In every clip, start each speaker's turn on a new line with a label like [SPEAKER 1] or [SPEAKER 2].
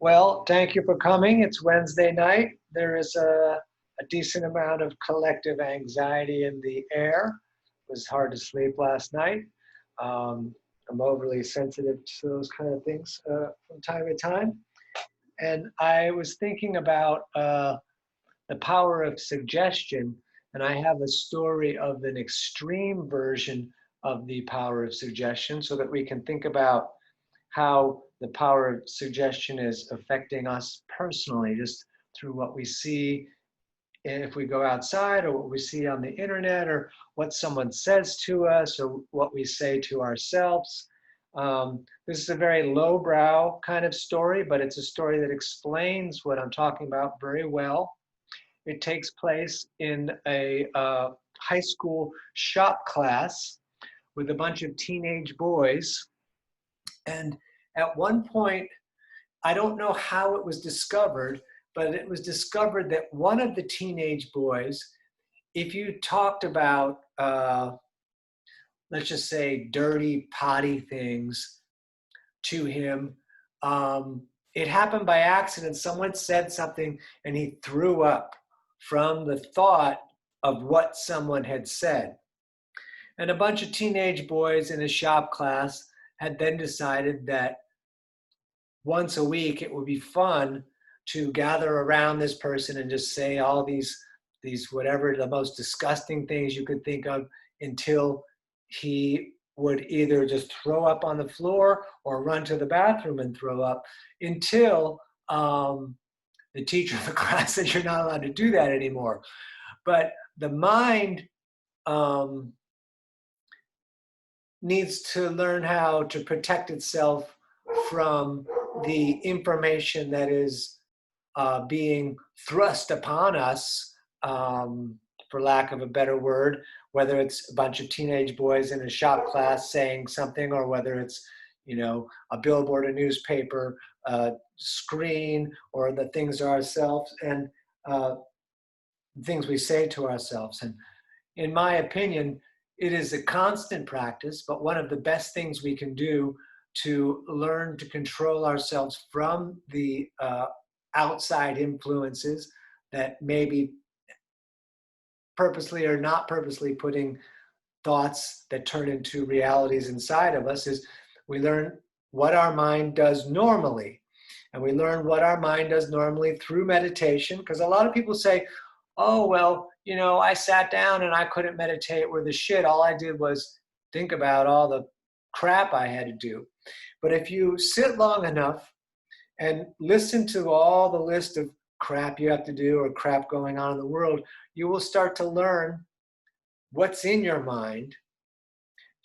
[SPEAKER 1] Well, thank you for coming. It's Wednesday night. There is a decent amount of collective anxiety in the air. It was hard to sleep last night. Um, I'm overly sensitive to those kind of things from time to time. And I was thinking about the power of suggestion, and I have a story of an extreme version of the power of suggestion so that we can think about how the power of suggestion is affecting us personally, just through what we see if we go outside, or what we see on the internet, or what someone says to us, or what we say to ourselves. This is a very lowbrow kind of story, but it's a story that explains what I'm talking about very well. It takes place in a high school shop class with a bunch of teenage boys. And at one point, I don't know how it was discovered, but it was discovered that one of the teenage boys, if you talked about, let's just say, dirty, potty things to him, it happened by accident. Someone said something and he threw up from the thought of what someone had said. And a bunch of teenage boys in a shop class had then decided that once a week it would be fun to gather around this person and just say all these whatever the most disgusting things you could think of, until he would either just throw up on the floor or run to the bathroom and throw up, until the teacher of the class said you're not allowed to do that anymore. But the mind um, needs to learn how to protect itself from the information that is being thrust upon us, for lack of a better word, whether it's a bunch of teenage boys in a shop class saying something, or whether it's, a billboard, a newspaper, a screen, or the things ourselves, and things we say to ourselves. And in my opinion, it is a constant practice, but one of the best things we can do to learn to control ourselves from the outside influences that maybe purposely or not purposely putting thoughts that turn into realities inside of us is we learn what our mind does normally. And we learn what our mind does normally through meditation, because a lot of people say, oh, well, I sat down and I couldn't meditate worth a shit. All I did was think about all the crap I had to do. But if you sit long enough and listen to all the list of crap you have to do or crap going on in the world, you will start to learn what's in your mind.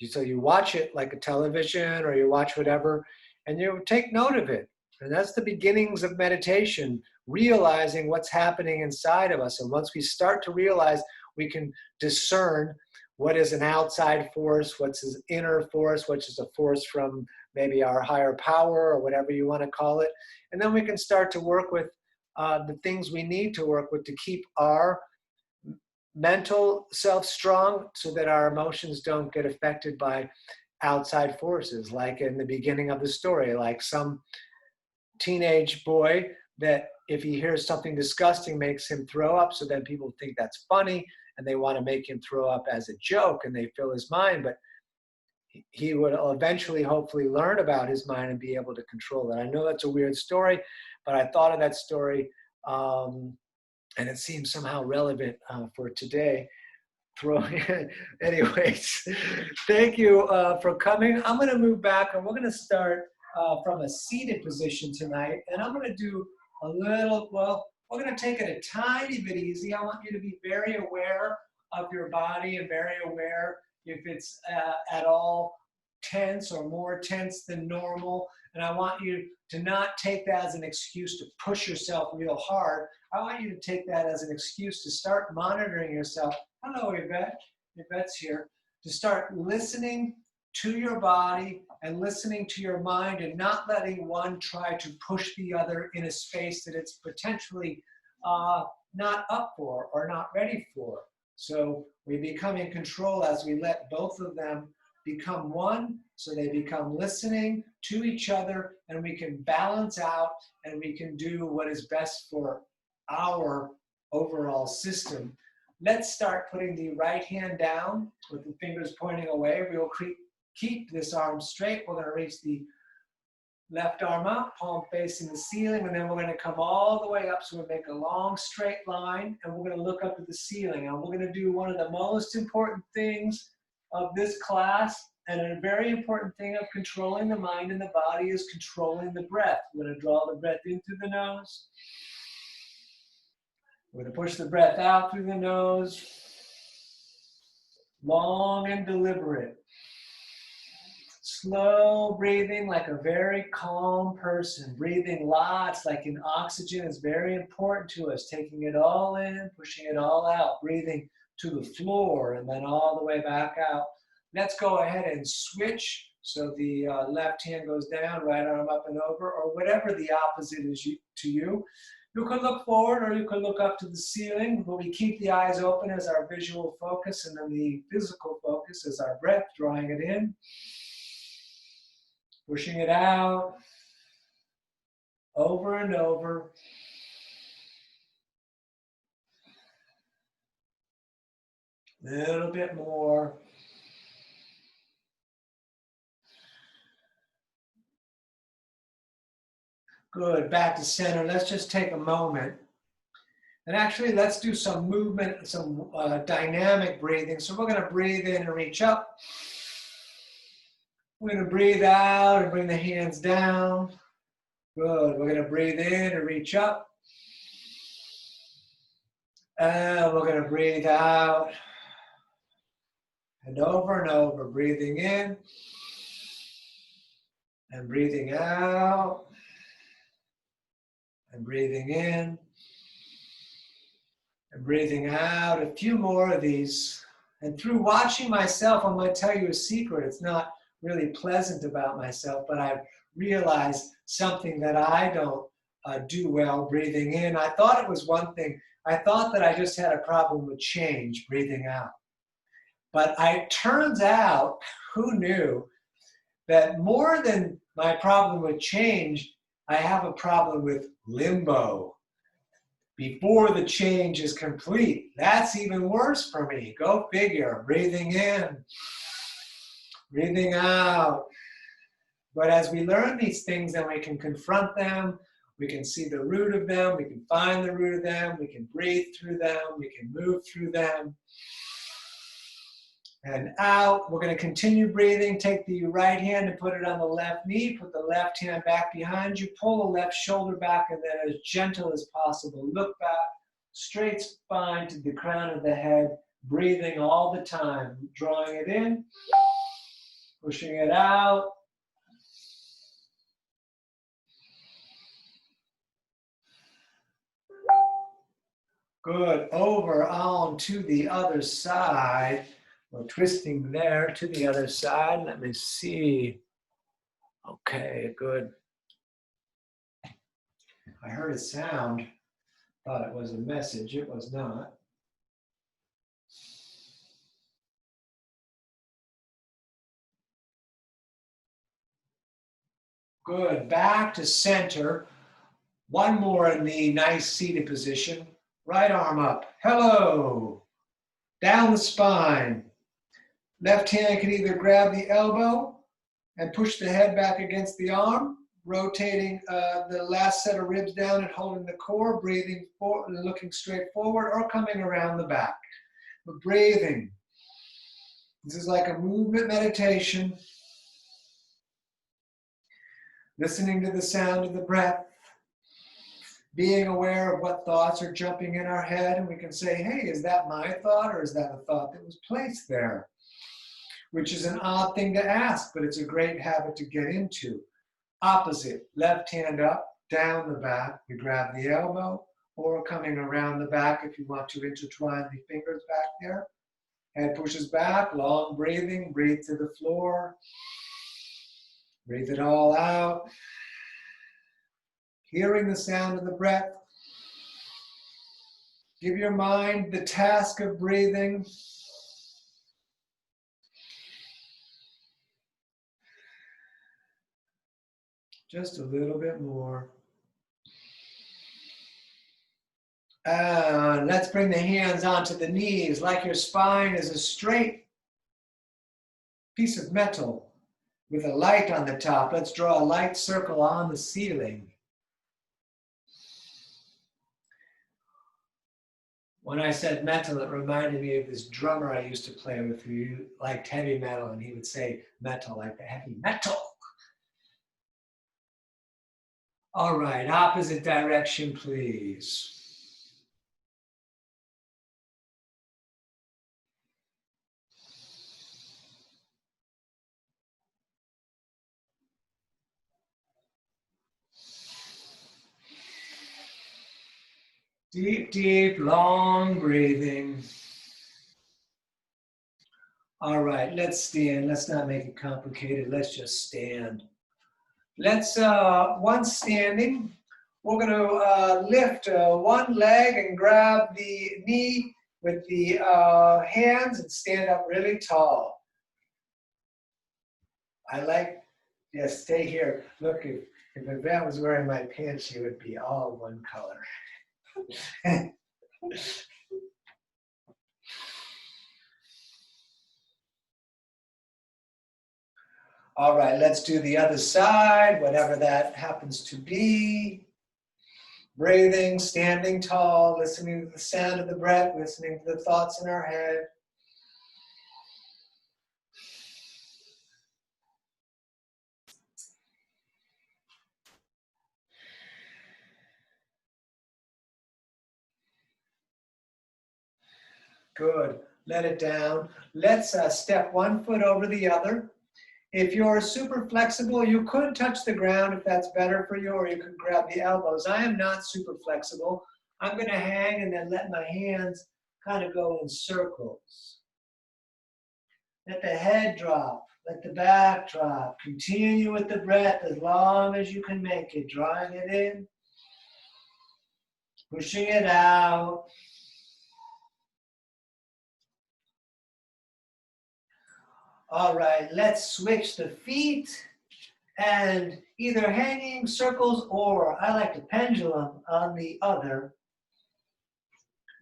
[SPEAKER 1] So you watch it like a television, or you watch whatever, and you take note of it. And that's the beginnings of meditation, realizing what's happening inside of us. And once we start to realize, we can discern what is an outside force, what's an inner force, which is a force from maybe our higher power or whatever you want to call it. And then we can start to work with the things we need to work with to keep our mental self strong, so that our emotions don't get affected by outside forces, like in the beginning of the story, like some teenage boy that if he hears something disgusting makes him throw up, so then people think that's funny and they want to make him throw up as a joke and they fill his mind. But he would eventually hopefully learn about his mind and be able to control it. I know that's a weird story, but I thought of that story and it seems somehow relevant for today. Anyways, thank you for coming. I'm going to move back, and we're going to start from a seated position tonight. And I'm going to do a little, well, we're going to take it a tiny bit easy. I want you to be very aware of your body and very aware if it's at all tense or more tense than normal. And I want you to not take that as an excuse to push yourself real hard. I want you to take that as an excuse to start monitoring yourself. Hello, Yvette. Yvette's here. To start listening to your body and listening to your mind, and not letting one try to push the other in a space that it's potentially not up for or not ready for. So we become in control as we let both of them become one, so they become listening to each other, and we can balance out and we can do what is best for our overall system. Let's start putting the right hand down with the fingers pointing away. We'll keep this arm straight. We're going to reach the left arm up, palm facing the ceiling, and then we're going to come all the way up. So we'll make a long straight line, and we're going to look up at the ceiling. And we're going to do one of the most important things of this class, and a very important thing of controlling the mind and the body is controlling the breath. We're going to draw the breath in through the nose. We're going to push the breath out through the nose. Long and deliberate. Slow breathing like a very calm person. Breathing lots like in oxygen is very important to us. Taking it all in, pushing it all out. Breathing to the floor and then all the way back out. Let's go ahead and switch. So the left hand goes down, right arm up and over, or whatever the opposite is to you. You can look forward or you can look up to the ceiling, but we keep the eyes open as our visual focus, and then the physical focus is our breath, drawing it in, pushing it out, over and over. Little bit more. Good, back to center. Let's just take a moment. And actually, let's do some movement, some dynamic breathing. So we're going to breathe in and reach up. We're going to breathe out and bring the hands down. Good, we're going to breathe in and reach up. And we're going to breathe out. And over, breathing in. And breathing out. And breathing in. And breathing out. A few more of these. And through watching myself, I'm going to tell you a secret. It's not really pleasant about myself, but I've realized something that I don't do well breathing in. I thought it was one thing. I thought that I just had a problem with change, breathing out. But it turns out, who knew, that more than my problem with change, I have a problem with limbo. Before the change is complete. That's even worse for me. Go figure. Breathing in, breathing out. But as we learn these things, then we can confront them. We can see the root of them. We can find the root of them. We can breathe through them. We can move through them. And out. We're going to continue breathing. Take the right hand and put it on the left knee. Put the left hand back behind you. Pull the left shoulder back, and then as gentle as possible, look back. Straight spine to the crown of the head. Breathing all the time. Drawing it in. Pushing it out. Good. Over on to the other side. We're twisting there to the other side. Let me see. Okay, good. I heard a sound. Thought it was a message. It was not. Good. Back to center. One more in the nice seated position. Right arm up. Hello. Down the spine. Left hand can either grab the elbow and push the head back against the arm, rotating the last set of ribs down and holding the core, breathing forward, looking straight forward, or coming around the back. But breathing. This is like a movement meditation. Listening to the sound of the breath. Being aware of what thoughts are jumping in our head, and we can say, hey, is that my thought, or is that a thought that was placed there? Which is an odd thing to ask, but it's a great habit to get into. Opposite, left hand up, down the back. We grab the elbow, or coming around the back if you want to intertwine the fingers back there. Head pushes back, long breathing, breathe to the floor. Breathe it all out. Hearing the sound of the breath. Give your mind the task of breathing. Just a little bit more. Let's bring the hands onto the knees like your spine is a straight piece of metal with a light on the top. Let's draw a light circle on the ceiling. When I said metal, it reminded me of this drummer I used to play with who liked heavy metal, and he would say metal, like the heavy metal. All right, opposite direction, please. Deep, deep, long breathing. All right, let's stand. Let's not make it complicated. Let's just stand. Let's, once standing, we're going to lift one leg and grab the knee with the hands and stand up really tall. I like, yeah, stay here. Look, if Yvette was wearing my pants, she would be all one color. All right, let's do the other side, whatever that happens to be. Breathing, standing tall, listening to the sound of the breath, listening to the thoughts in our head. Good. Let it down. Let's step one foot over the other. If you're super flexible, you could touch the ground if that's better for you, or you could grab the elbows. I am not super flexible. I'm going to hang and then let my hands kind of go in circles. Let the head drop. Let the back drop. Continue with the breath as long as you can make it. Drawing it in. Pushing it out. All right, let's switch the feet and either hanging circles or I like the pendulum on the other.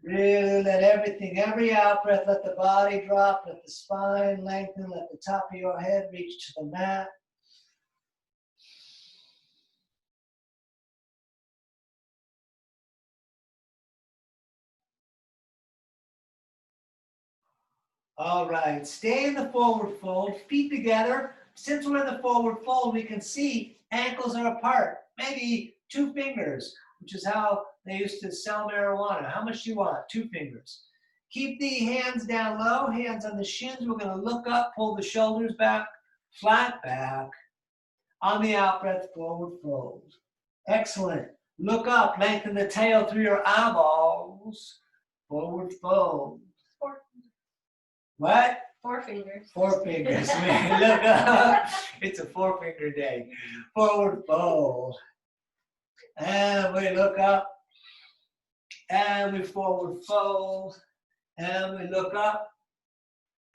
[SPEAKER 1] Really let everything, every out breath, let the body drop, let the spine lengthen, let the top of your head reach to the mat. All right, stay in the forward fold, feet together. Since we're in the forward fold, we can see ankles are apart, maybe 2 fingers, which is how they used to sell marijuana. How much do you want? 2 fingers. Keep the hands down low, hands on the shins. We're going to look up, pull the shoulders back, flat back. On the out breath, forward fold. Excellent. Look up, lengthen the tail through your eyeballs. Forward fold. What?
[SPEAKER 2] 4 fingers.
[SPEAKER 1] 4 fingers. Look up. It's a 4-finger day. Forward fold. And we look up. And we forward fold. And we look up.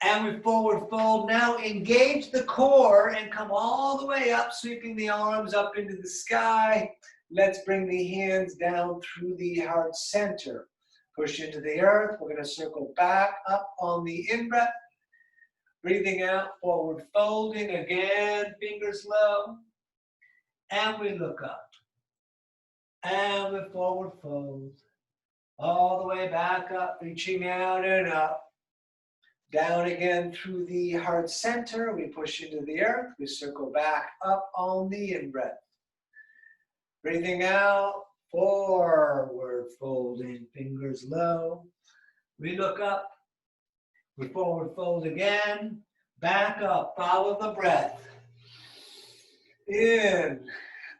[SPEAKER 1] And we forward fold. Now engage the core and come all the way up, sweeping the arms up into the sky. Let's bring the hands down through the heart center. Push into the earth. We're going to circle back up on the in-breath. Breathing out, forward folding again, fingers low. And we look up. And we forward fold. All the way back up, reaching out and up. Down again through the heart center. We push into the earth. We circle back up on the in-breath. Breathing out, forward folding, fingers low. We look up. We forward fold again, back up, follow the breath. In,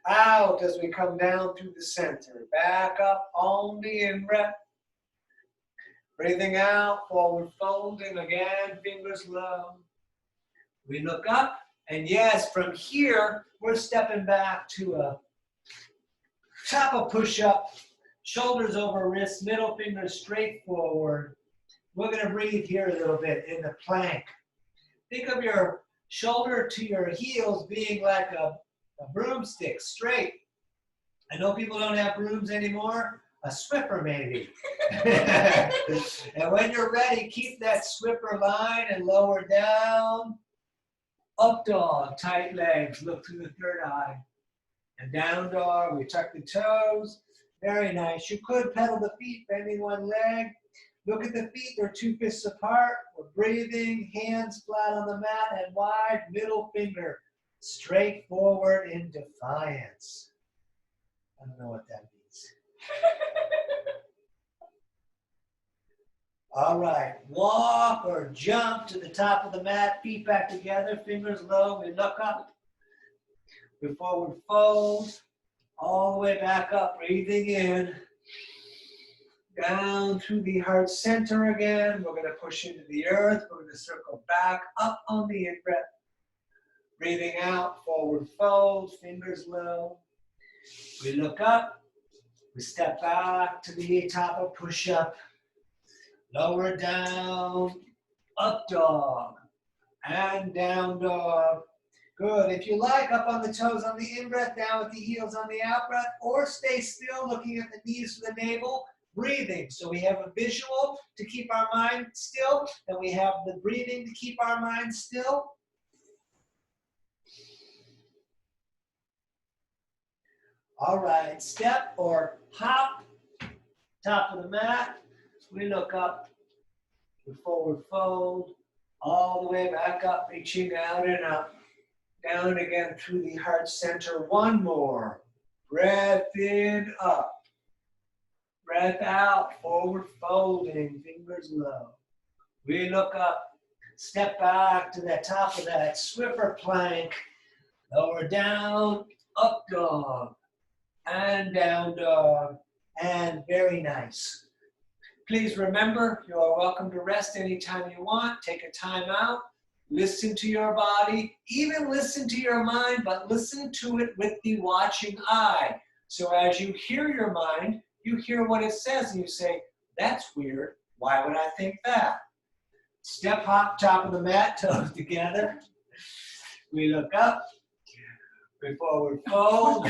[SPEAKER 1] out as we come down through the center. Back up on the in-breath. Breathing out, forward folding again, fingers low. We look up, and yes, from here, we're stepping back to a top of push-up, shoulders over wrists, middle finger straight forward. We're going to breathe here a little bit in the plank. Think of your shoulder to your heels being like a A broomstick, straight. I know people don't have brooms anymore. A Swiffer maybe. And when you're ready, keep that Swiffer line and lower down. Up dog, tight legs, look through the third eye. And down dog, we tuck the toes. Very nice. You could pedal the feet, bending one leg. Look at the feet, they're 2 fists apart. We're breathing, hands flat on the mat and wide, middle finger straight forward in defiance. I don't know what that means. All right, walk or jump to the top of the mat, feet back together, fingers low, we look up. We forward fold, all the way back up, breathing in. Down through the heart center again. We're going to push into the earth. We're going to circle back up on the in-breath. Breathing out, forward fold, fingers low. We look up. We step back to the top of push-up. Lower down, up dog, and down dog. Good. If you like, up on the toes on the in-breath, down with the heels on the out-breath, or stay still looking at the knees to the navel. Breathing. So we have a visual to keep our mind still, and we have the breathing to keep our mind still. All right, step or hop, top of the mat. We look up, we forward fold, all the way back up, reaching out and up. Down again through the heart center. One more. Breath in, up. Breath out, forward folding, fingers low. We look up, step back to the top of that Swiffer plank. Lower down, up dog, and down dog, and very nice. Please remember, you are welcome to rest anytime you want. Take a time out, listen to your body, even listen to your mind, but listen to it with the watching eye. So as you hear your mind, you hear what it says and you say, that's weird. Why would I think that? Step hop, top of the mat, toes together. We look up. We forward fold.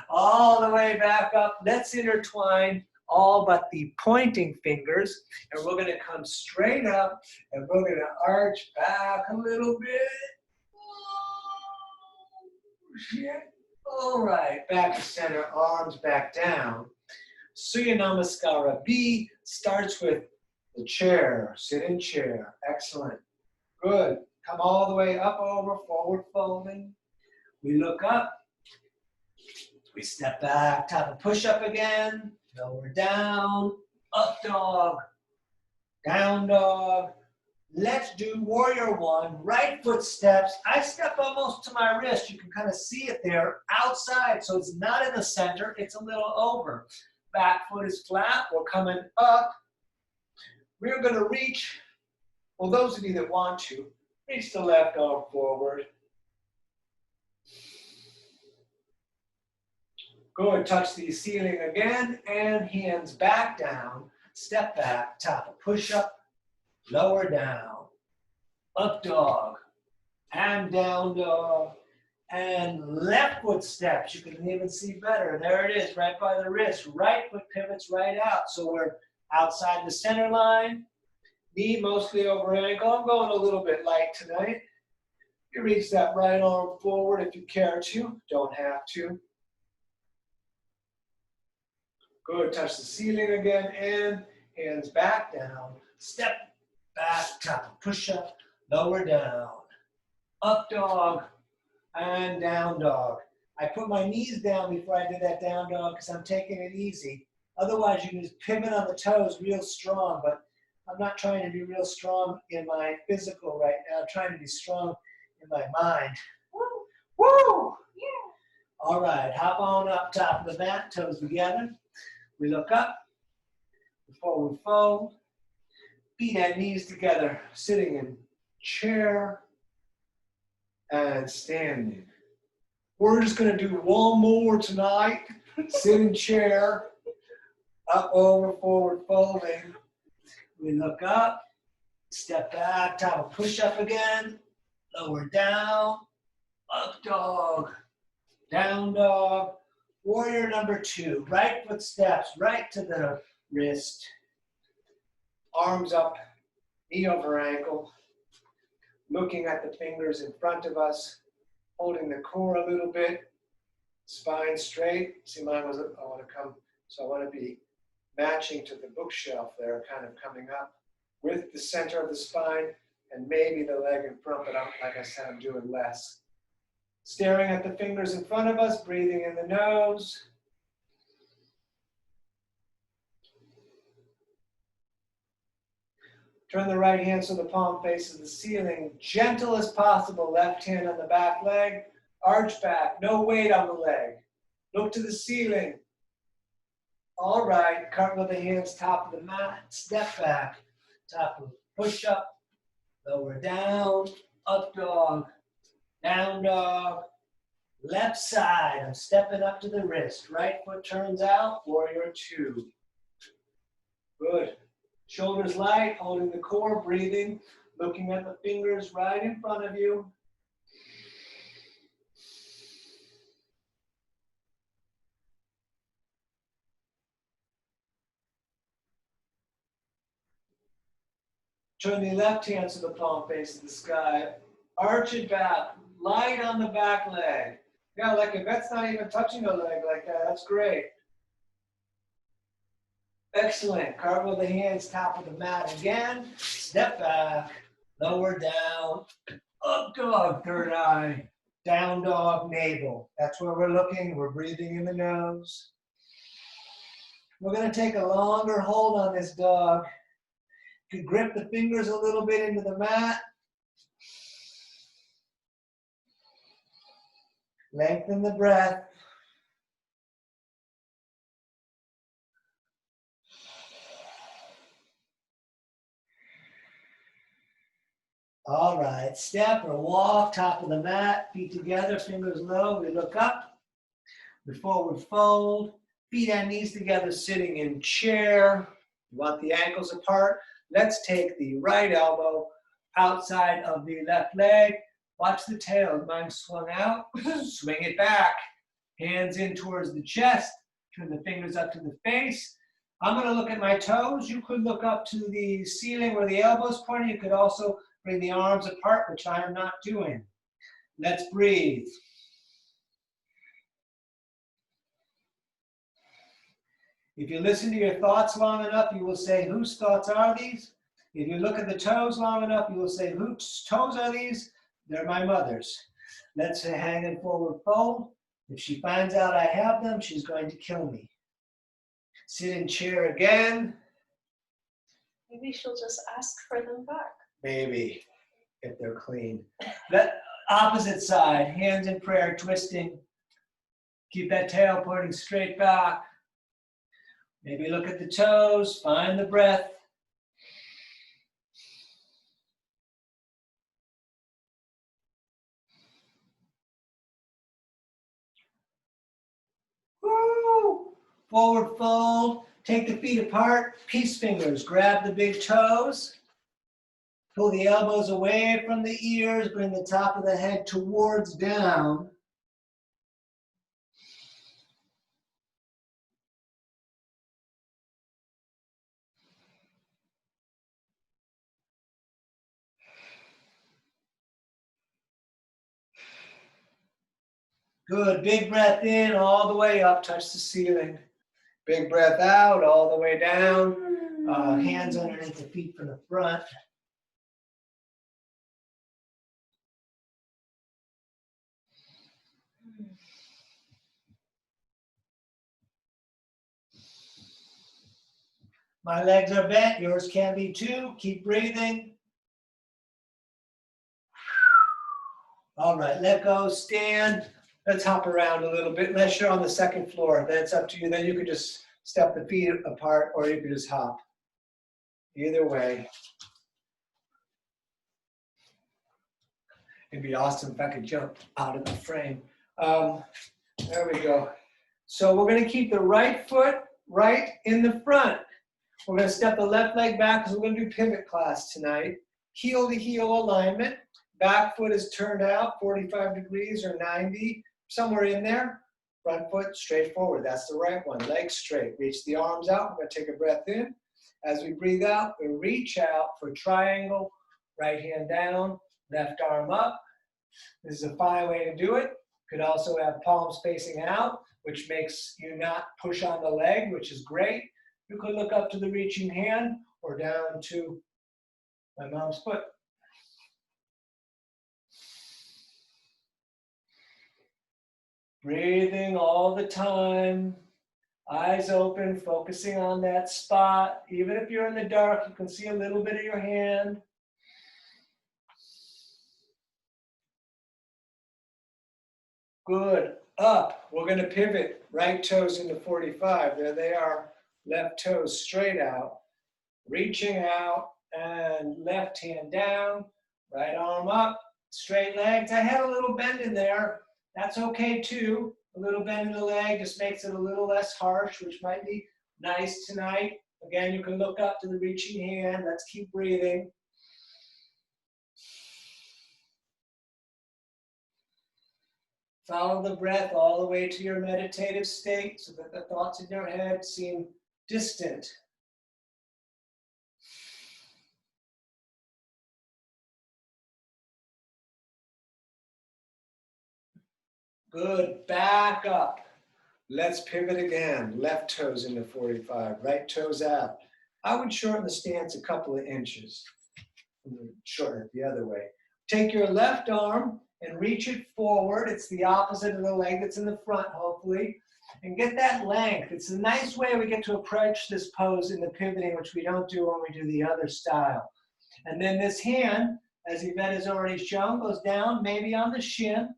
[SPEAKER 1] All the way back up. Let's intertwine all but the pointing fingers. And we're going to come straight up and we're going to arch back a little bit. All right, back to center, arms back down. Surya Namaskara B starts with the chair, sit in chair. Excellent. Good. Come all the way up over, forward folding. We look up. We step back, top of push-up again. Lower down, up dog, down dog. Let's do warrior one, right foot steps. I step almost to my wrist. You can kind of see it there outside, so it's not in the center, it's a little over. Back foot is flat, we're coming up. We're gonna reach, well, those of you that want to, reach the left arm forward. Good, touch the ceiling again, and hands back down. Step back, top of push-up. Lower down, up dog, and down dog, and left foot steps. You can even see better. There it is, right by the wrist. Right foot pivots right out. So we're outside the center line, knee mostly over ankle. I'm going a little bit light tonight. You reach that right arm forward if you care to. Don't have to. Good, touch the ceiling again, and hands back down. Step back, top, push up, lower down, up dog, and down dog. I put my knees down before I did that down dog because I'm taking it easy. Otherwise, you can just pivot on the toes real strong, but I'm not trying to be real strong in my physical right now. I'm trying to be strong in my mind. Woo! Woo! Yeah! All right, hop on up top of the mat, toes together. We look up, forward fold. Feet and knees together, sitting in chair and standing. We're just going to do one more tonight. Sit in chair, up, over, forward, folding. We look up, step back, top of push-up again, lower down, up dog, down dog, warrior number 2. Right foot steps right to the wrist. Arms up, knee over ankle. Looking at the fingers in front of us. Holding the core a little bit. Spine straight. See, mine was, I want to come, so I want to be matching to the bookshelf there, kind of coming up with the center of the spine and maybe the leg in front, but like I said, I'm doing less. Staring at the fingers in front of us, breathing in the nose. Turn the right hand so the palm faces the ceiling. Gentle as possible, left hand on the back leg. Arch back, no weight on the leg. Look to the ceiling. All right, cartwheel the hands, top of the mat, step back. Top of push up, lower down, up dog, down dog. Left side, I'm stepping up to the wrist. Right foot turns out, warrior 2. Good. Shoulders light, holding the core, breathing, looking at the fingers right in front of you. Turn the left hand so the palm faces the sky. Arch it back, light on the back leg. Yeah, like if that's not even touching the leg like that, that's great. Excellent. Cartwheel the hands, top of the mat again. Step back, lower down, up dog, third eye, down dog, navel. That's where we're looking. We're breathing in the nose. We're going to take a longer hold on this dog. You can grip the fingers a little bit into the mat. Lengthen the breath. All right, step or walk, top of the mat, feet together, fingers low, we look up. We forward fold, feet and knees together, sitting in chair. You want the ankles apart. Let's take the right elbow outside of the left leg. Watch the tail, mine swung out, swing it back. Hands in towards the chest, turn the fingers up to the face. I'm gonna look at my toes. You could look up to the ceiling where the elbow's pointing. You could also bring the arms apart, which I am not doing. Let's breathe. If you listen to your thoughts long enough, you will say, whose thoughts are these? If you look at the toes long enough, you will say, whose toes are these? They're my mother's. Let's hang in forward fold. If she finds out I have them, she's going to kill me. Sit in chair again.
[SPEAKER 2] Maybe she'll just ask for them back.
[SPEAKER 1] Maybe, if they're clean. That opposite side, hands in prayer, twisting. Keep that tail pointing straight back. Maybe look at the toes, find the breath. Woo! Forward fold, take the feet apart, peace fingers, grab the big toes. Pull the elbows away from the ears, bring the top of the head towards down. Good, big breath in, all the way up, touch the ceiling. Big breath out, all the way down. Hands underneath the feet from the front. My legs are bent, yours can be too. Keep breathing. All right, let go, stand. Let's hop around a little bit, unless you're on the second floor. Then it's up to you. Then you could just step the feet apart, or you could just hop. Either way. It'd be awesome if I could jump out of the frame. There we go. So we're going to keep the right foot right in the front. We're going to step the left leg back because we're going to do pivot class tonight. Heel to heel alignment. Back foot is turned out 45 degrees or 90. somewhere in there. Front foot straight forward. That's the right one. Legs straight. Reach the arms out. We're going to take a breath in. As we breathe out, we reach out for triangle. Right hand down, left arm up. This is a fine way to do it. Could also have palms facing out, which makes you not push on the leg, which is great. You could look up to the reaching hand or down to my mom's foot. Breathing all the time, eyes open, focusing on that spot. Even if you're in the dark, you can see a little bit of your hand. Good. Up. We're going to pivot. Right toes into 45. There they are. Left toes straight out. Reaching out and left hand down. Right arm up. Straight legs. I had a little bend in there. That's okay too. A little bend in the leg just makes it a little less harsh, which might be nice tonight. Again, you can look up to the reaching hand. Let's keep breathing. Follow the breath all the way to your meditative state so that the thoughts in your head seem distant. Good. Back up. Let's pivot again. Left toes into 45. Right toes out. I would shorten the stance a couple of inches. Shorten it the other way. Take your left arm and reach it forward. It's the opposite of the leg that's in the front, hopefully. And get that length. It's a nice way we get to approach this pose in the pivoting, which we don't do when we do the other style. And then this hand, as Yvette has already shown, goes down maybe on the shin,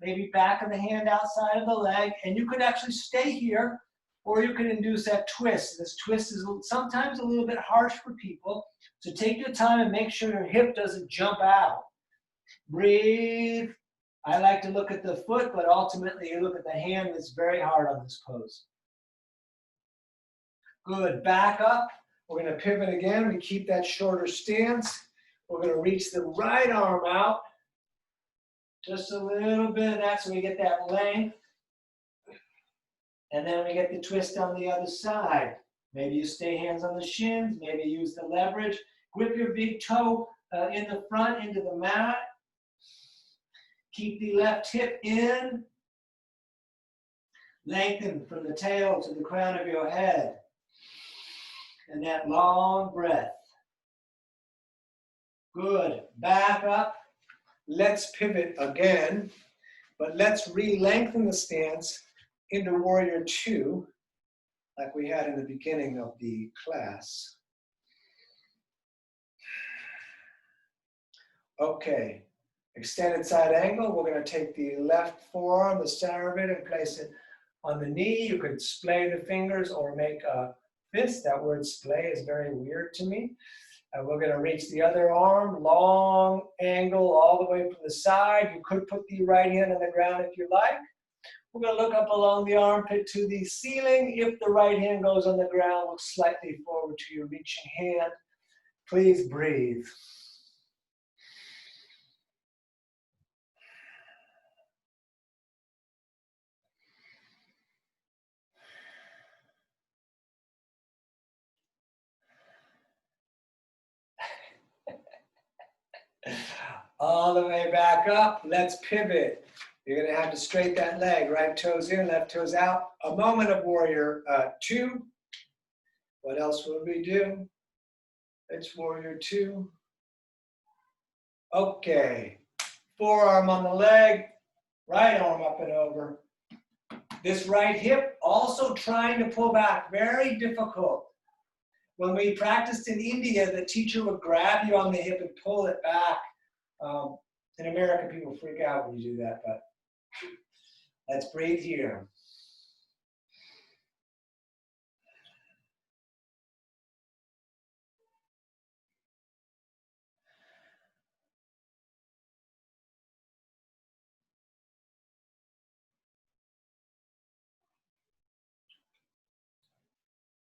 [SPEAKER 1] maybe back of the hand outside of the leg. And you could actually stay here, or you can induce that twist. This twist is sometimes a little bit harsh for people. So take your time and make sure your hip doesn't jump out. Breathe. I like to look at the foot, but ultimately you look at the hand. That's very hard on this pose. Good. Back up. We're going to pivot again. We keep that shorter stance. We're going to reach the right arm out. Just a little bit of that so we get that length. And then we get the twist on the other side. Maybe you stay hands on the shins. Maybe use the leverage. Grip your big toe in the front into the mat. Keep the left hip in. Lengthen from the tail to the crown of your head. And that long breath. Good. Back up. Let's pivot again, but let's re-lengthen the stance into Warrior Two, like we had in the beginning of the class. Okay. Extended side angle, we're going to take the left forearm, the center of it, and place it on the knee. You could splay the fingers or make a fist. That word splay is very weird to me. And we're going to reach the other arm, long angle all the way from the side. You could put the right hand on the ground if you like. We're going to look up along the armpit to the ceiling. If the right hand goes on the ground, look slightly forward to your reaching hand. Please breathe. All the way back up. Let's pivot. You're going to have to straighten that leg. Right toes in, left toes out. A moment of Warrior Two. What else would we do? It's Warrior Two. Okay. Forearm on the leg. Right arm up and over. This right hip also trying to pull back. Very difficult. When we practiced in India, the teacher would grab you on the hip and pull it back. In America, people freak out when you do that, but let's breathe here.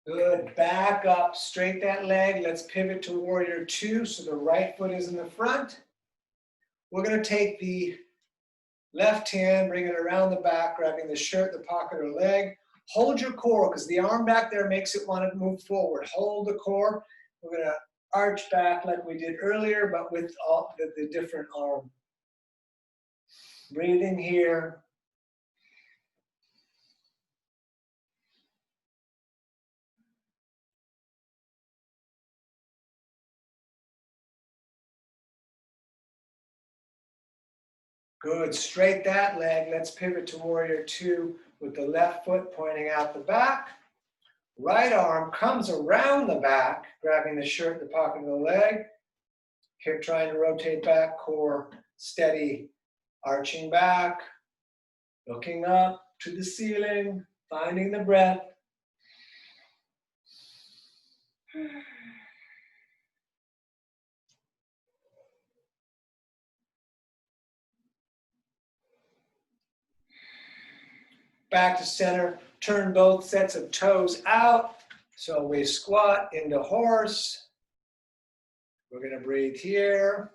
[SPEAKER 1] Good. Back up, straight that leg. Let's pivot to Warrior Two. So the right foot is in the front. We're going to take the Left hand, bring it around the back, grabbing the shirt, the pocket, or leg. Hold your core, because the arm back there makes it want to move forward. Hold the core. We're going to arch back like we did earlier, but with all the different arm. Breathing here. Good, straight that leg. Let's pivot to warrior two with the left foot pointing out the back. Right arm comes around the back, grabbing the shirt, the pocket of the leg. Hip trying to rotate back, core steady, arching back, looking up to the ceiling, finding the breath. Back to center, turn both sets of toes out. So we squat into horse. We're going to breathe here.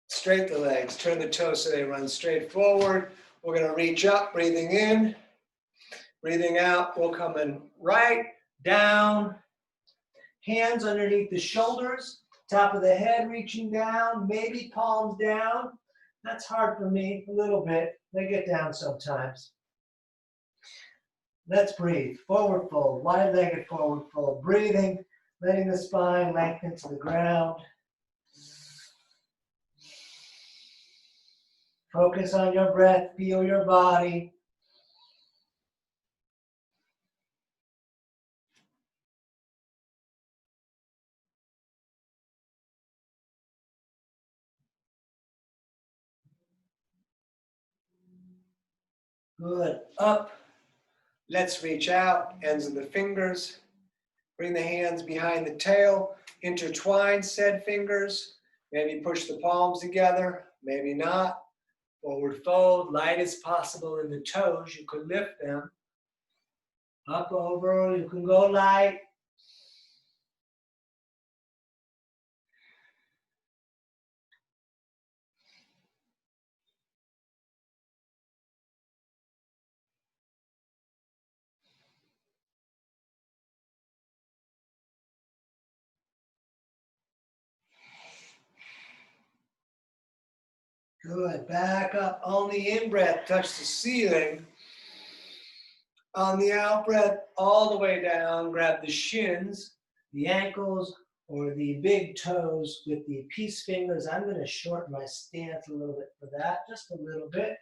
[SPEAKER 1] Straight the legs, turn the toes so they run straight forward. We're going to reach up, breathing in. Breathing out, we'll come in right, down. Hands underneath the shoulders, top of the head reaching down, maybe palms down. That's hard for me, a little bit. They get down sometimes. Let's breathe. Forward fold, wide-legged forward fold. Breathing, letting the spine lengthen to the ground. Focus on your breath, feel your body. Good. Up. Let's reach out, ends of the fingers. Bring the hands behind the tail. Intertwine said fingers. Maybe push the palms together, maybe not. Forward fold, light as possible in the toes. You could lift them. Up over, you can go light. Good, back up. On the in-breath, touch the ceiling. On the out-breath, all the way down, grab the shins, the ankles, or the big toes with the peace fingers. I'm going to shorten my stance a little bit for that, just a little bit.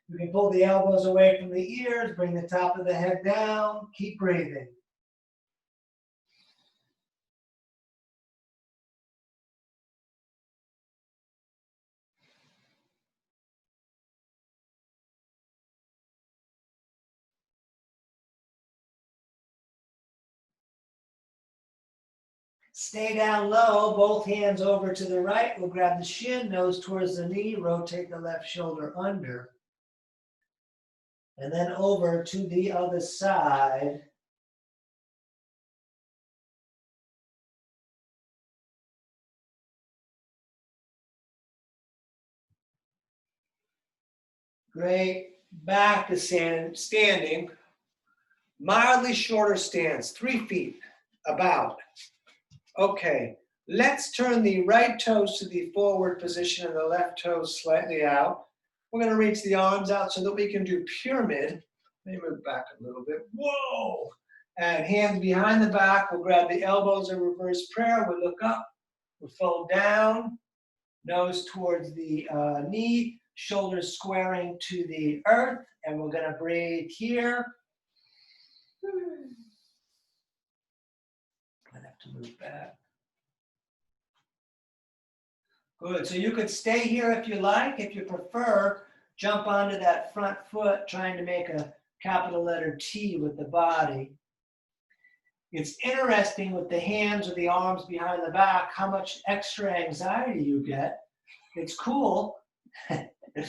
[SPEAKER 1] You can pull the elbows away from the ears, bring the top of the head down, keep breathing. Stay down low, both hands over to the right. We'll grab the shin, nose towards the knee, rotate the left shoulder under. And then over to the other side. Great. Back to standing. Mildly shorter stance, 3 feet, about. Okay, let's turn the right toes to the forward position and the left toes slightly out. We're going to reach the arms out so that we can do pyramid. Let me move back a little bit. Whoa! And hands behind the back. We'll grab the elbows in reverse prayer. We'll look up. We'll fold down. Nose towards the knee. Shoulders squaring to the earth. And we're going to breathe here. I have to move back. Good, so you could stay here if you like. If you prefer, jump onto that front foot, trying to make a capital letter T with the body. It's interesting with the hands or the arms behind the back, how much extra anxiety you get. It's cool. Ardha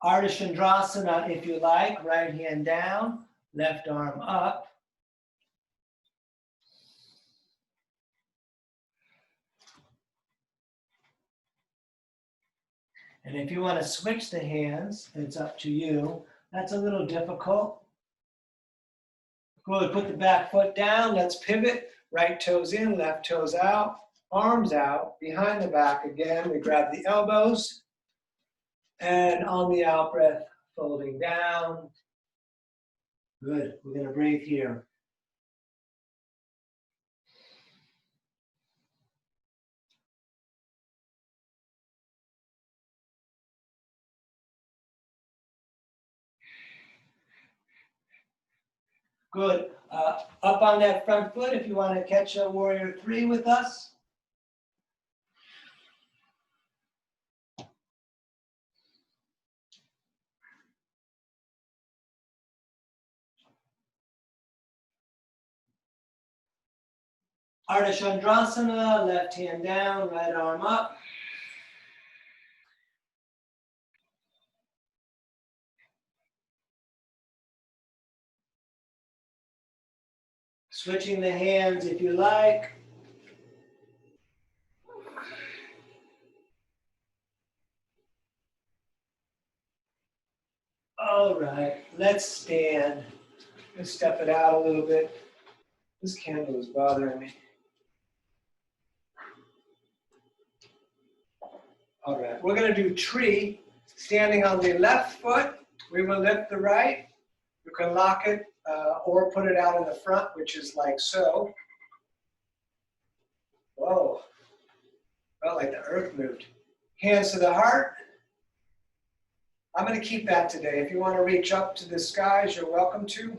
[SPEAKER 1] Chandrasana, if you like, right hand down, left arm up. And if you want to switch the hands, it's up to you. That's a little difficult. Good, put the back foot down. Let's pivot. Right toes in, left toes out, arms out, behind the back again. We grab the elbows. And on the out breath, folding down. Good, we're going to breathe here. Good. Up on that front foot, if you want to catch a warrior 3 with us. Ardha Chandrasana, left hand down, right arm up. Switching the hands if you like. All right, let's stand. Let's step it out a little bit. This candle is bothering me. All right, we're going to do tree. Standing on the left foot, we will lift the right. You can lock it or put it out in the front, which is like so. Whoa, felt like the earth moved. Hands to the heart. I'm going to keep that today. If you want to reach up to the skies, you're welcome to.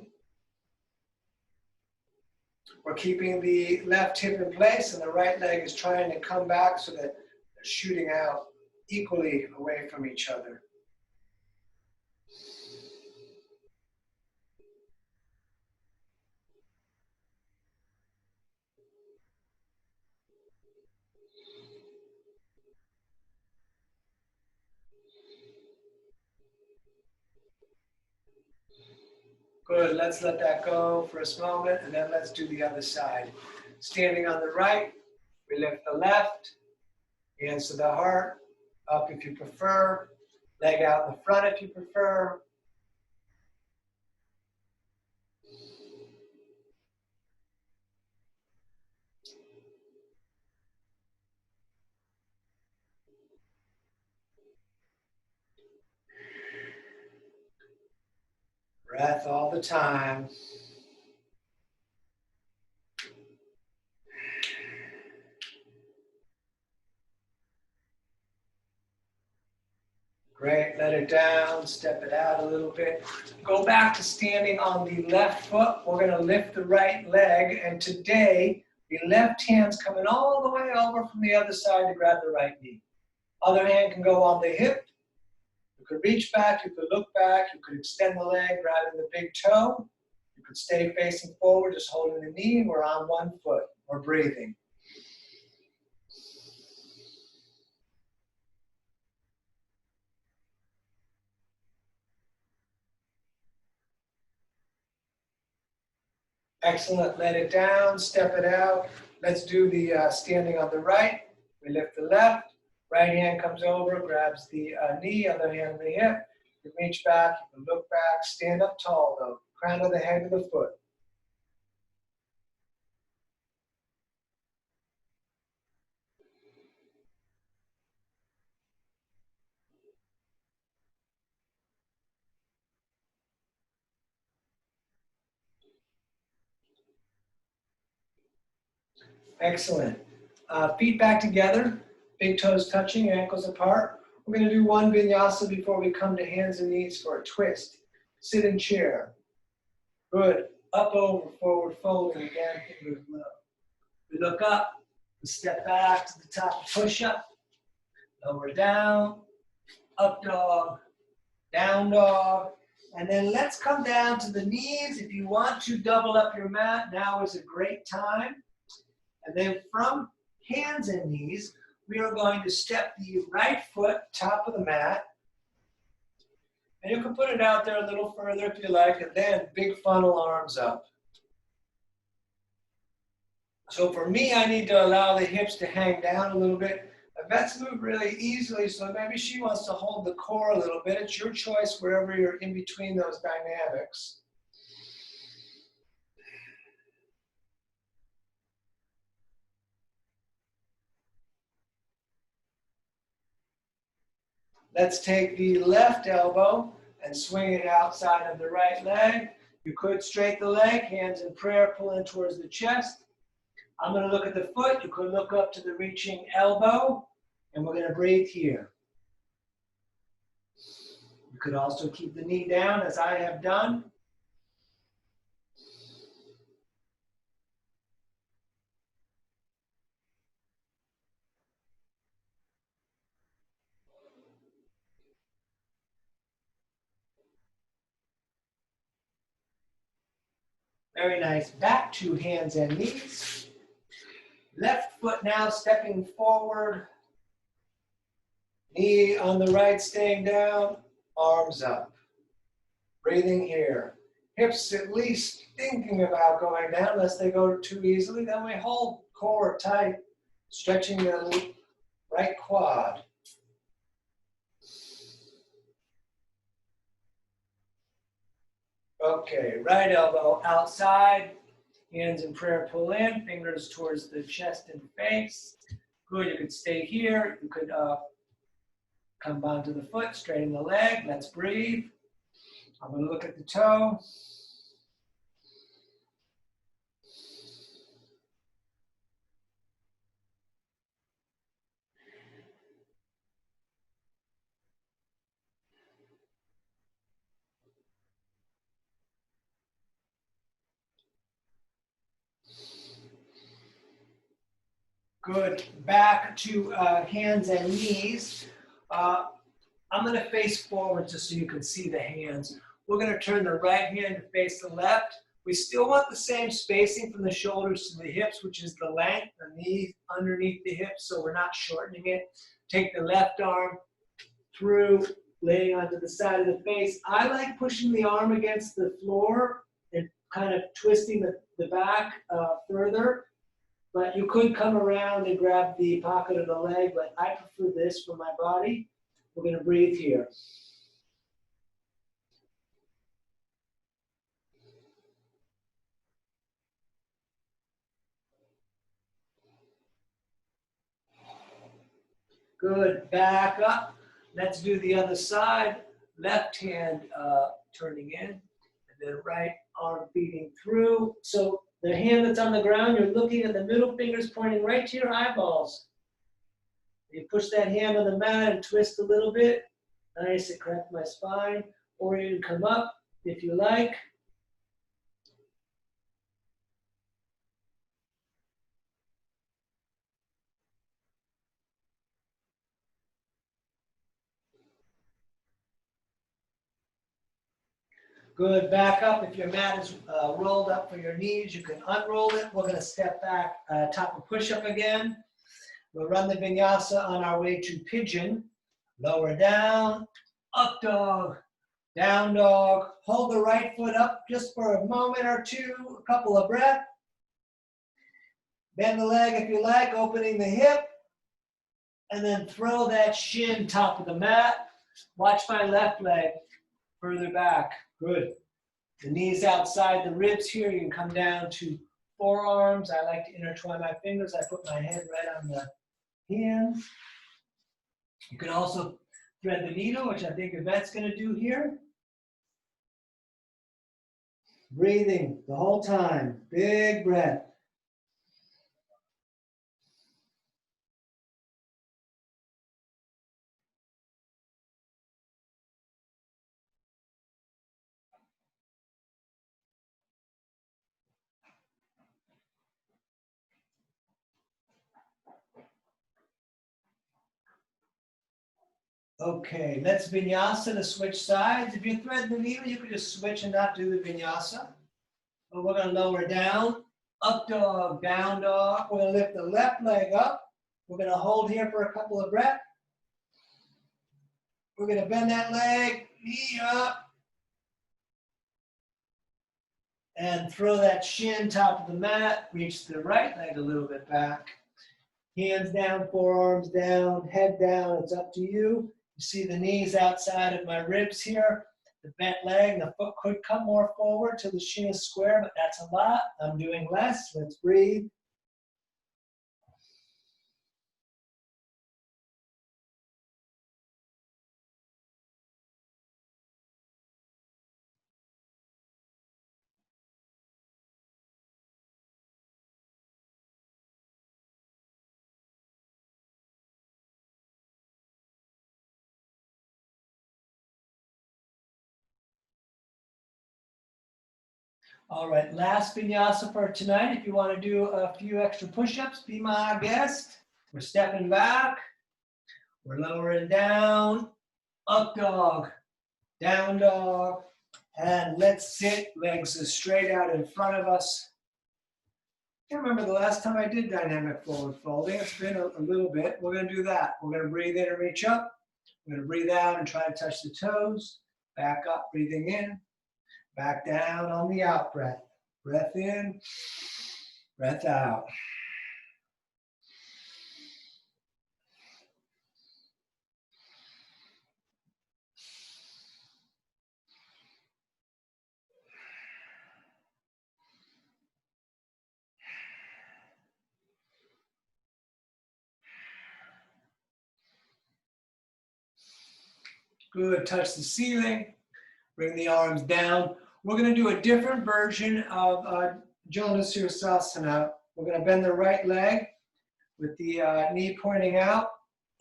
[SPEAKER 1] We're keeping the left hip in place and the right leg is trying to come back so that they're shooting out equally away from each other. Good, let's let that go for a moment and then let's do the other side. Standing on the right, we lift the left, hands to the heart, up if you prefer, leg out in the front if you prefer. Breath all the time. Great, let it down, step it out a little bit. Go back to standing on the left foot. We're going to lift the right leg, and today, the left hand's coming all the way over from the other side to grab the right knee. Other hand can go on the hip. You could reach back, you could look back, you could extend the leg, grabbing the big toe. You could stay facing forward, just holding the knee. We're on one foot. We're breathing. Excellent. Let it down, step it out. Let's do the standing on the right. We lift the left. Right hand comes over, grabs the knee, other hand the hip. You reach back, you can look back, stand up tall though. Crown of the head to the foot. Excellent. Feet back together, big toes touching, ankles apart. We're going to do one vinyasa before we come to hands and knees for a twist. Sit in chair. Good. Up, over, forward, folding again, fingers low. We look up, we step back to the top, push up, lower down, up dog, down dog, And then let's come down to the knees. If you want to double up your mat, now is a great time. And then from hands and knees, we are going to step the right foot top of the mat. And you can put it out there a little further if you like, and then big funnel arms up. So for me, I need to allow the hips to hang down a little bit. Yvette's moved really easily, so maybe she wants to hold the core a little bit. It's your choice wherever you're in between those dynamics. Let's take the left elbow and swing it outside of the right leg. You could straighten the leg, hands in prayer, pull in towards the chest. I'm going to look at the foot. You could look up to the reaching elbow, and we're going to breathe here. You could also keep the knee down, as I have done. Very nice. Back to hands and knees. Left foot now stepping forward. Knee on the right staying down, arms up. Breathing here. Hips at least thinking about going down, unless they go too easily. Then we hold core tight, stretching the right quad. Okay, right elbow outside, hands in prayer, pull in, fingers towards the chest and face. Good, you could stay here. You could come onto the foot, straighten the leg. Let's breathe. I'm going to look at the toe. Good. Back to hands and knees. I'm going to face forward just so you can see the hands. We're going to turn the right hand to face the left. We still want the same spacing from the shoulders to the hips, which is the length, the knee underneath the hips, so we're not shortening it. Take the left arm through, laying onto the side of the face. I like pushing the arm against the floor and kind of twisting the back further. But you could come around and grab the pocket of the leg, but I prefer this for my body. We're going to breathe here. Good. Back up. Let's do the other side. Left hand turning in, and then right arm feeding through. So the hand that's on the ground, you're looking at the middle fingers pointing right to your eyeballs. You push that hand on the mat and twist a little bit. Nice, it corrects my spine. Or you can come up if you like. Good, back up. If your mat is rolled up for your knees, you can unroll it. We're going to step back, top of push-up again. We'll run the vinyasa on our way to pigeon. Lower down, up dog, down dog. Hold the right foot up just for a moment or two, a couple of breaths. Bend the leg if you like, opening the hip. And then throw that shin top of the mat. Watch my left leg further back. Good. The knees outside the ribs here. You can come down to forearms. I like to intertwine my fingers. I put my head right on the hands. You can also thread the needle, which I think Yvette's going to do here. Breathing the whole time. Big breath. Okay, let's vinyasa to switch sides. If you're threading the needle, you can just switch and not do the vinyasa. But we're going to lower down, up dog, down dog. We're going to lift the left leg up. We're going to hold here for a couple of breaths. We're going to bend that leg, knee up, and throw that shin top of the mat. Reach the right leg a little bit back. Hands down, forearms down, head down. It's up to you. You see the knees outside of my ribs here. The bent leg, the foot could come more forward till the shin is square, but that's a lot. I'm doing less. Let's breathe. All right, last vinyasa for tonight. If you want to do a few extra push-ups, be my guest. We're stepping back. We're lowering down. Up dog, down dog. And let's sit, legs are straight out in front of us. I can't remember the last time I did dynamic forward folding. It's been a little bit. We're going to do that. We're going to breathe in and reach up. We're going to breathe out and try to touch the toes. Back up, breathing in. Back down on the out breath. Breath in, breath out. Good, touch the ceiling. Bring the arms down. We're going to do a different version of Janu Sirsasana. We're going to bend the right leg with the knee pointing out.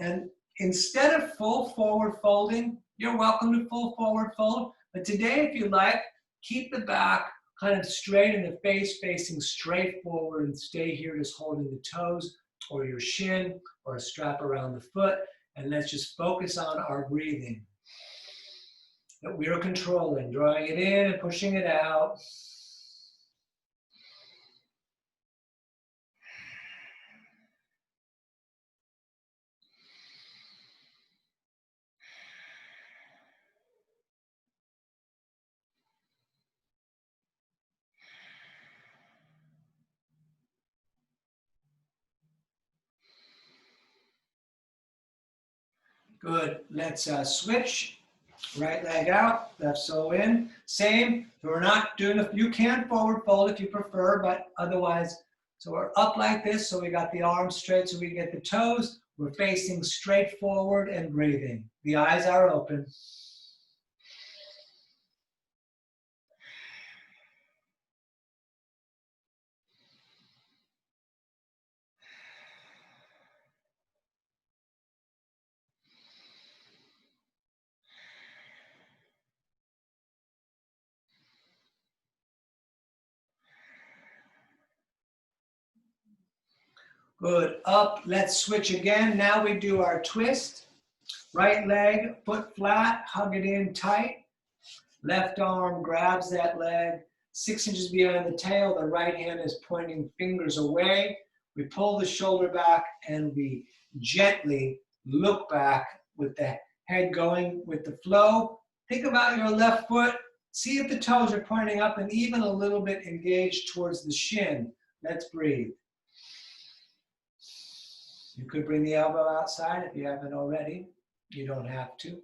[SPEAKER 1] And instead of full forward folding, you're welcome to full forward fold. But today, if you like, keep the back kind of straight and the face facing straight forward and stay here just holding the toes or your shin or a strap around the foot. And let's just focus on our breathing that we are controlling, drawing it in and pushing it out. Good. Let's switch. Right leg out, left sole in. Same. So we're not doing the, you can forward fold if you prefer, but otherwise, so we're up like this, so we got the arms straight so we get the toes. We're facing straight forward and breathing. The eyes are open. Good. Up. Let's switch again. Now we do our twist. Right leg, foot flat, hug it in tight. Left arm grabs that leg 6 inches behind the tail. The right hand is pointing fingers away. We pull the shoulder back and we gently look back with the head going with the flow. Think about your left foot. See if the toes are pointing up and even a little bit engaged towards the shin. Let's breathe. You could bring the elbow outside if you haven't already. You don't have to.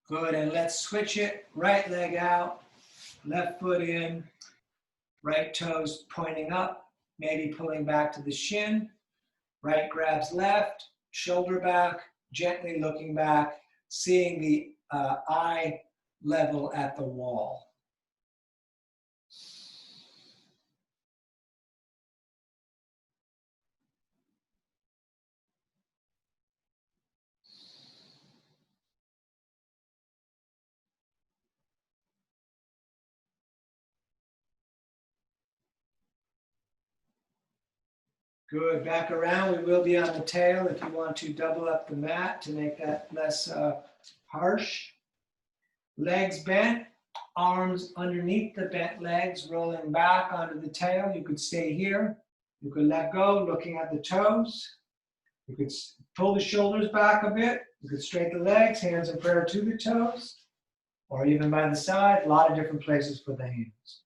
[SPEAKER 1] Good, and let's switch it. Right leg out, left foot in, right toes pointing up, maybe pulling back to the shin. Right grabs left, shoulder back, gently looking back, seeing the eye level at the wall. Good. Back around. We will be on the tail if you want to double up the mat to make that less harsh. Legs bent, arms underneath the bent legs, rolling back onto the tail. You could stay here. You could let go, looking at the toes. You could pull the shoulders back a bit. You could straighten the legs, hands in prayer to the toes, or even by the side. A lot of different places for the hands.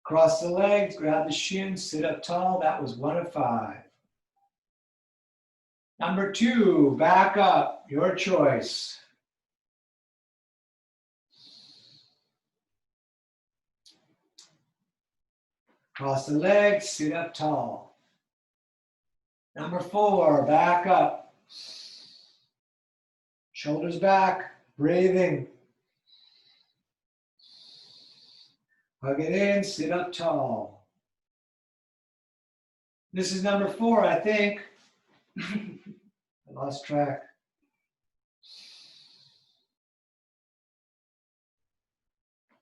[SPEAKER 1] Cross the legs, grab the shins, sit up tall. That was 1 of 5. Number 2, back up, your choice. Cross the legs, sit up tall. Number 4, back up. Shoulders back, breathing. Hug it in, sit up tall. This is number 4, I think. I lost track.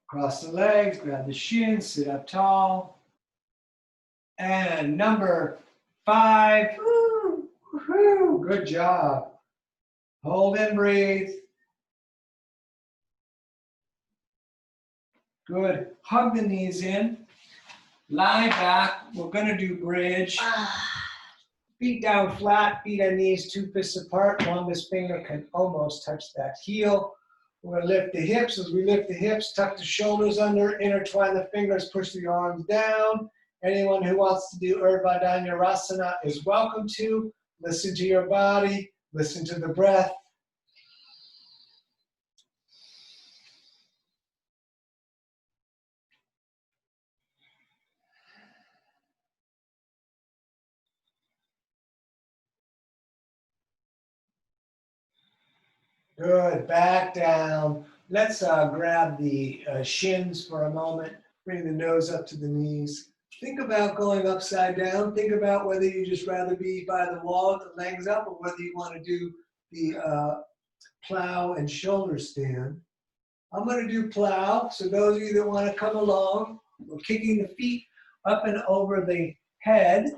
[SPEAKER 1] Cross the legs, grab the shins, sit up tall. And number 5. Woo, woo, good job. Hold and breathe. Good. Hug the knees in. Lie back. We're going to do bridge. Feet down flat, feet and knees 2 fists apart. Longest finger can almost touch that heel. We're going to lift the hips. As we lift the hips, tuck the shoulders under, intertwine the fingers, push the arms down. Anyone who wants to do Urdhva Dhanurasana is welcome to. Listen to your body, listen to the breath. Good, back down. Let's grab the shins for a moment. Bring the nose up to the knees. Think about going upside down. Think about whether you just rather be by the wall with the legs up or whether you want to do the plow and shoulder stand. I'm going to do plow. So those of you that want to come along, we're kicking the feet up and over the head.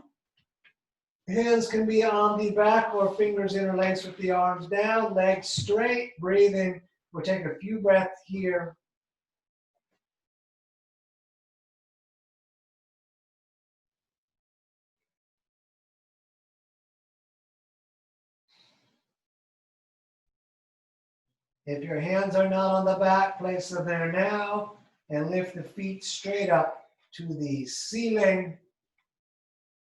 [SPEAKER 1] Hands can be on the back or fingers interlaced with the arms down, legs straight, breathing. We'll take a few breaths here. If your hands are not on the back, place them there now and lift the feet straight up to the ceiling.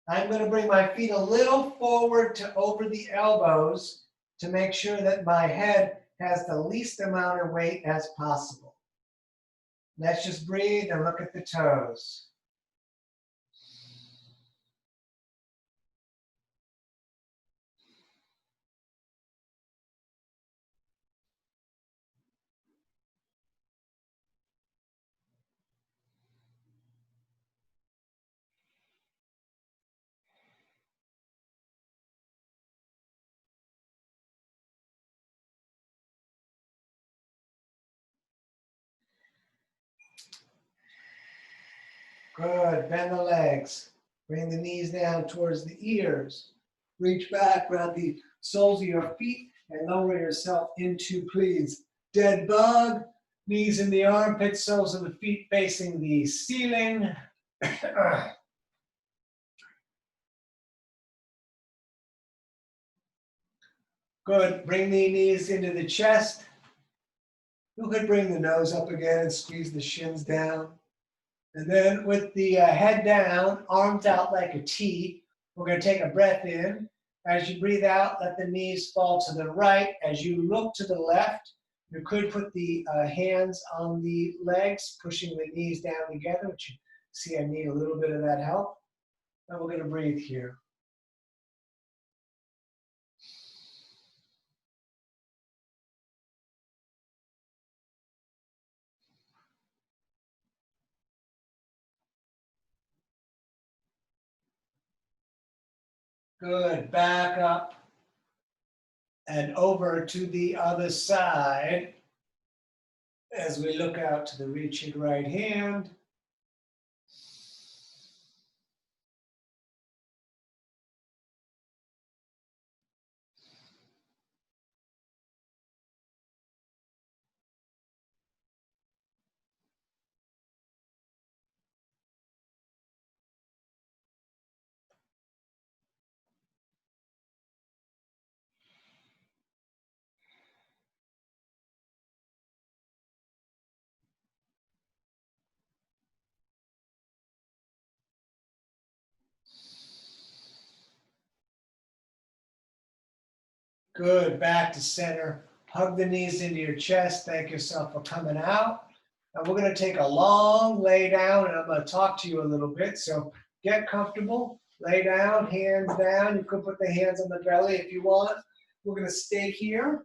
[SPEAKER 1] I'm going to bring my feet a little forward to over the elbows to make sure that my head has the least amount of weight as possible. Let's just breathe and look at the toes. Good, bend the legs. Bring the knees down towards the ears. Reach back, grab the soles of your feet and lower yourself into, please, dead bug. Knees in the armpits, soles of the feet facing the ceiling. Good, bring the knees into the chest. You could bring the nose up again and squeeze the shins down. And then with the head down, arms out like a T, we're going to take a breath in. As you breathe out, let the knees fall to the right. As you look to the left, you could put the hands on the legs, pushing the knees down together, which you see I need a little bit of that help. And we're going to breathe here. Good, back up and over to the other side as we look out to the reaching right hand. Good, back to center. Hug the knees into your chest. Thank yourself for coming out. And we're going to take a long lay down, and I'm going to talk to you a little bit. So get comfortable, lay down, hands down. You could put the hands on the belly if you want. We're going to stay here.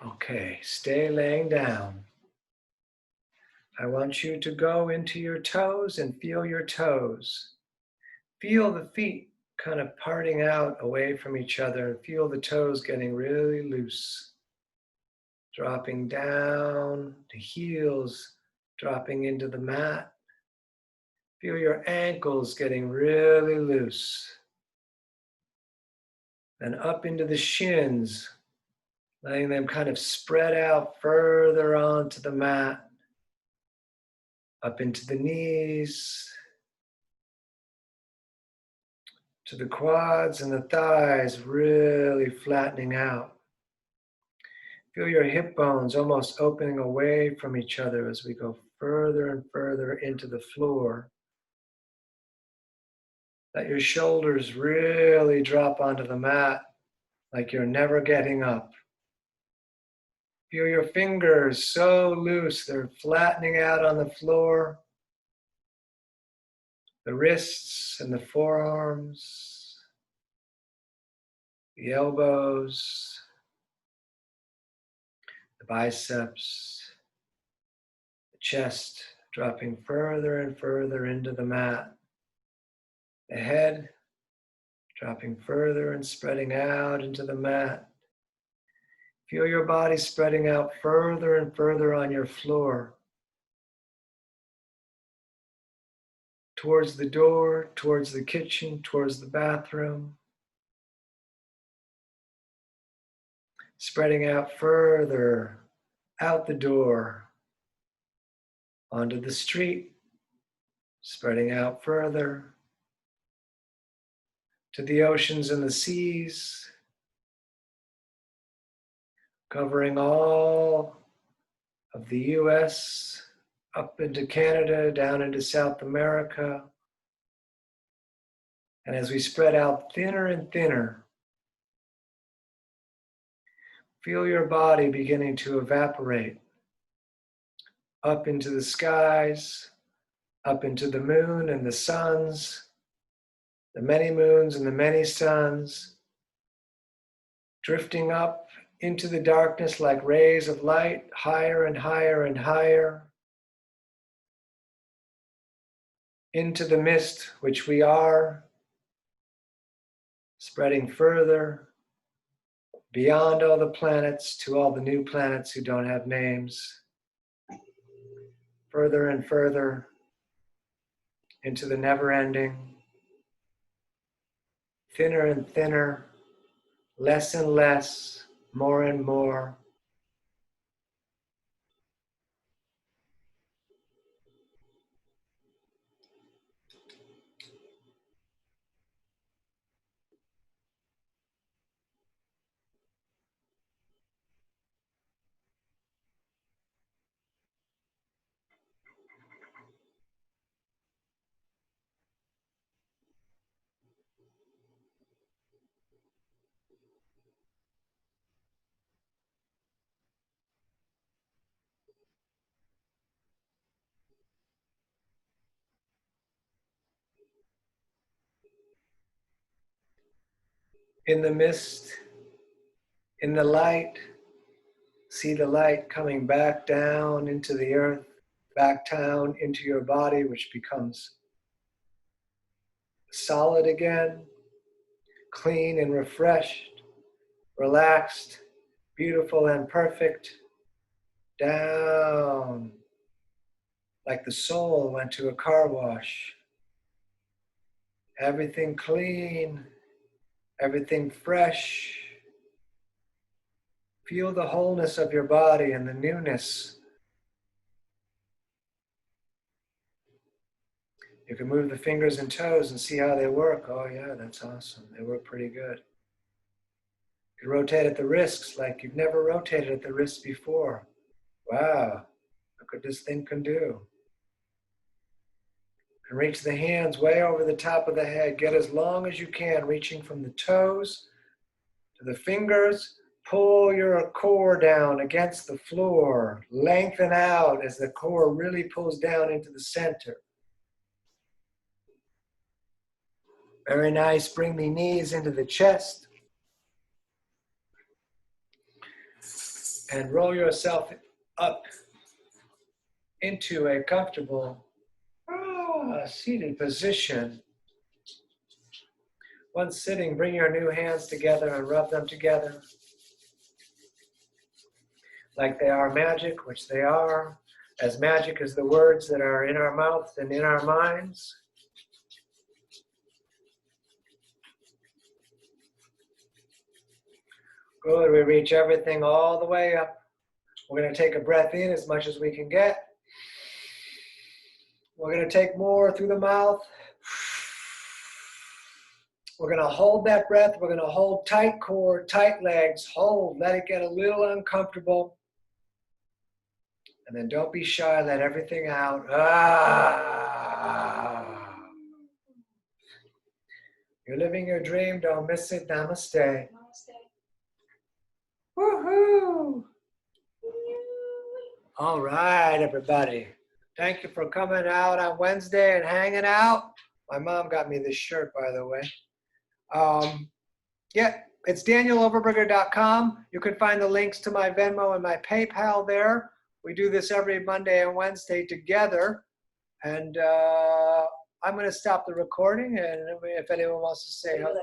[SPEAKER 1] Okay, stay laying down. I want you to go into your toes and feel your toes. Feel the feet kind of parting out away from each other and feel the toes getting really loose. Dropping down, the heels dropping into the mat. Feel your ankles getting really loose. Then up into the shins, letting them kind of spread out further onto the mat. Up into the knees, to the quads and the thighs, really flattening out. Feel your hip bones almost opening away from each other as we go further and further into the floor. Let your shoulders really drop onto the mat like you're never getting up. Feel your fingers so loose, they're flattening out on the floor. The wrists and the forearms, the elbows, the biceps, the chest dropping further and further into the mat. The head dropping further and spreading out into the mat. Feel your body spreading out further and further on your floor. Towards the door, towards the kitchen, towards the bathroom. Spreading out further, out the door, onto the street. Spreading out further, to the oceans and the seas. Covering all of the US, up into Canada, down into South America. And as we spread out thinner and thinner, feel your body beginning to evaporate up into the skies, up into the moon and the suns, the many moons and the many suns, drifting up into the darkness like rays of light, higher and higher and higher, into the mist which we are, spreading further, beyond all the planets to all the new planets who don't have names, further and further into the never-ending, thinner and thinner, less and less, more and more. In the mist, in the light, see the light coming back down into the earth, back down into your body, which becomes solid again, clean and refreshed, relaxed, beautiful and perfect, down, like the soul went to a car wash. Everything clean, everything fresh. Feel the wholeness of your body and the newness. You can move the fingers and toes and see how they work. Oh yeah, that's awesome. They work pretty good. You can rotate at the wrists like you've never rotated at the wrists before. Wow, look what this thing can do. And reach the hands way over the top of the head. Get as long as you can, reaching from the toes to the fingers. Pull your core down against the floor. Lengthen out as the core really pulls down into the center. Very nice. Bring the knees into the chest. And roll yourself up into a comfortable seated position. Once sitting, bring your new hands together and rub them together like they are magic, which they are, as magic as the words that are in our mouth and in our minds. Good, we reach everything all the way up. We're going to take a breath in as much as we can get. We're going to take more through the mouth. We're going to hold that breath. We're going to hold tight core, tight legs. Hold, let it get a little uncomfortable. And then don't be shy, let everything out. You're living your dream, don't miss it. Namaste.
[SPEAKER 2] Namaste.
[SPEAKER 1] Woohoo! All right, everybody. Thank you for coming out on Wednesday and hanging out. My mom got me this shirt, by the way. Yeah, it's DanielOverberger.com. You can find the links to my Venmo and my PayPal there. We do this every Monday and Wednesday together. And I'm going to stop the recording. And if anyone wants to say hello.